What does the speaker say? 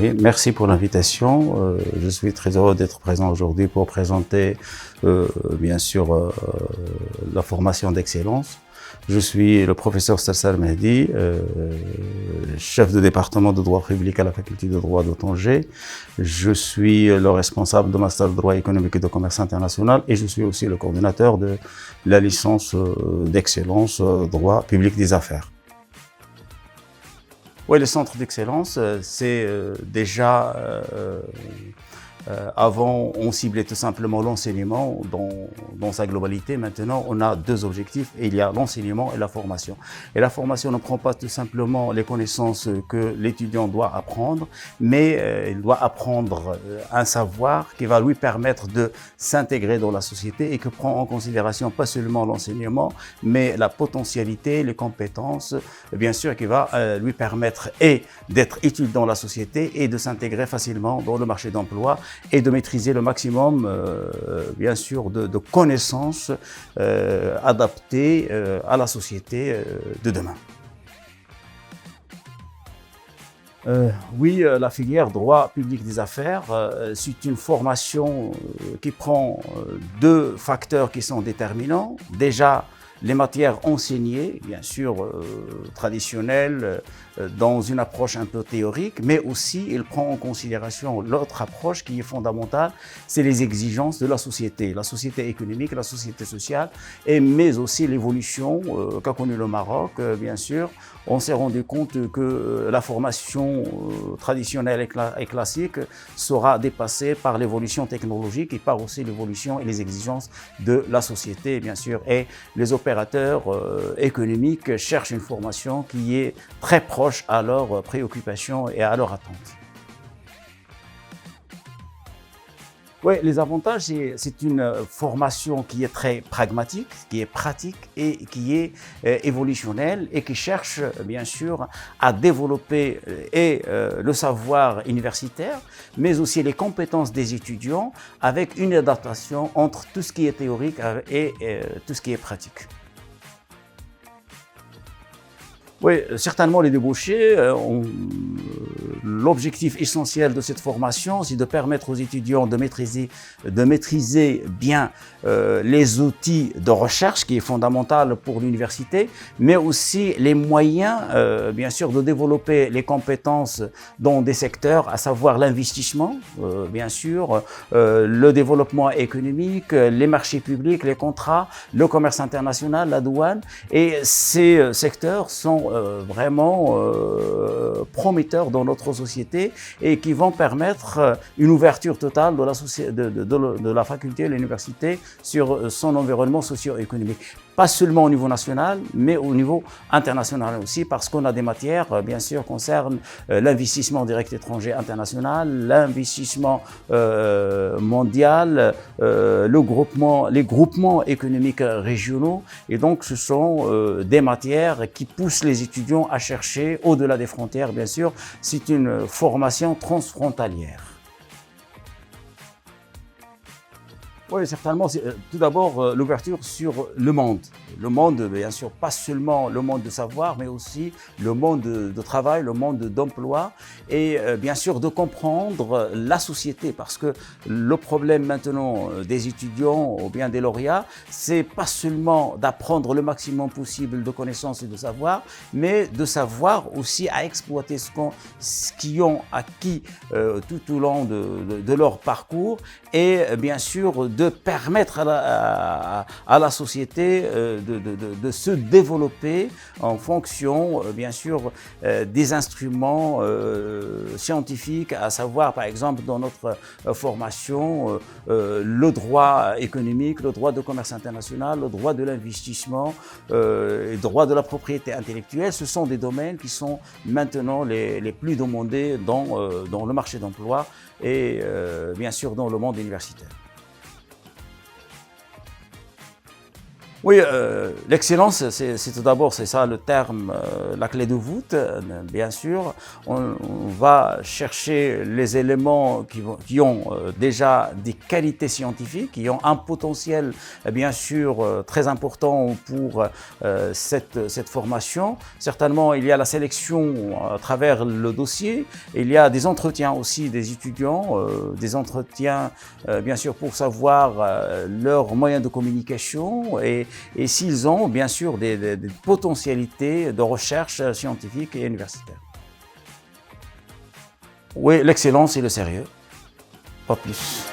Ibrahim, merci pour l'invitation. Je suis très heureux d'être présent aujourd'hui pour présenter bien sûr la formation d'excellence. Je suis le professeur Salsal Mehdi, chef de département de droit public à la faculté de droit de Tanger. Je suis le responsable de master de droit économique et de commerce international et je suis aussi le coordinateur de la licence d'excellence droit public des affaires. Oui, le centre d'excellence, c'est déjà avant, on ciblait tout simplement l'enseignement dans sa globalité. Maintenant, on a deux objectifs. Et il y a l'enseignement et la formation. Et la formation ne prend pas tout simplement les connaissances que l'étudiant doit apprendre, mais il doit apprendre un savoir qui va lui permettre de s'intégrer dans la société et qui prend en considération pas seulement l'enseignement, mais la potentialité, les compétences, bien sûr, qui va lui permettre d'être utile dans la société et de s'intégrer facilement dans le marché d'emploi et de maîtriser le maximum, bien sûr, de connaissances adaptées à la société de demain. Oui, la filière droit public des affaires, c'est une formation qui prend deux facteurs qui sont déterminants. Déjà, les matières enseignées, bien sûr, traditionnelles, dans une approche un peu théorique, mais aussi il prend en considération l'autre approche qui est fondamentale, c'est les exigences de la société économique, la société sociale, mais aussi l'évolution qu'a connue le Maroc, bien sûr. On s'est rendu compte que la formation traditionnelle et classique sera dépassée par l'évolution technologique et par aussi l'évolution et les exigences de la société, bien sûr. Et les opérateurs économiques cherchent une formation qui est très proche à leurs préoccupations et à leurs attentes. Oui, les avantages, c'est une formation qui est très pragmatique, qui est pratique et qui est évolutionnelle et qui cherche bien sûr à développer le savoir universitaire, mais aussi les compétences des étudiants avec une adaptation entre tout ce qui est théorique et tout ce qui est pratique. Oui, certainement les débouchés. L'objectif essentiel de cette formation, c'est de permettre aux étudiants de maîtriser bien les outils de recherche, qui est fondamental pour l'université, mais aussi les moyens, bien sûr, de développer les compétences dans des secteurs, à savoir l'investissement, bien sûr, le développement économique, les marchés publics, les contrats, le commerce international, la douane. Et ces secteurs sont vraiment prometteurs dans notre société et qui vont permettre une ouverture totale de la faculté, de l'université sur son environnement socio-économique. Pas seulement au niveau national, mais au niveau international aussi, parce qu'on a des matières, bien sûr, concernent l'investissement direct étranger international, l'investissement mondial, les groupements économiques régionaux. Et donc, ce sont des matières qui poussent les étudiants à chercher au-delà des frontières, bien sûr. C'est une formation transfrontalière. Oui, certainement. Tout d'abord, l'ouverture sur le monde. Le monde, bien sûr, pas seulement le monde de savoir, mais aussi le monde de travail, le monde d'emploi et bien sûr de comprendre la société, parce que le problème maintenant des étudiants ou bien des lauréats, c'est pas seulement d'apprendre le maximum possible de connaissances et de savoir, mais de savoir aussi à exploiter ce qu'ils ont acquis tout au long de leur parcours et bien sûr de permettre à la société de se développer en fonction, bien sûr, des instruments scientifiques, à savoir, par exemple, dans notre formation, le droit économique, le droit de commerce international, le droit de l'investissement, le droit de la propriété intellectuelle. Ce sont des domaines qui sont maintenant les plus demandés dans le marché d'emploi et, bien sûr, dans le monde universitaire. Oui, l'excellence, c'est tout d'abord, c'est ça le terme, la clé de voûte, bien sûr. On va chercher les éléments qui ont déjà des qualités scientifiques, qui ont un potentiel, bien sûr, très important pour cette formation. Certainement, il y a la sélection à travers le dossier. Il y a des entretiens aussi des étudiants, des entretiens, bien sûr, pour savoir leurs moyens de communication et s'ils ont bien sûr des potentialités de recherche scientifique et universitaire. Oui, l'excellence et le sérieux, pas plus.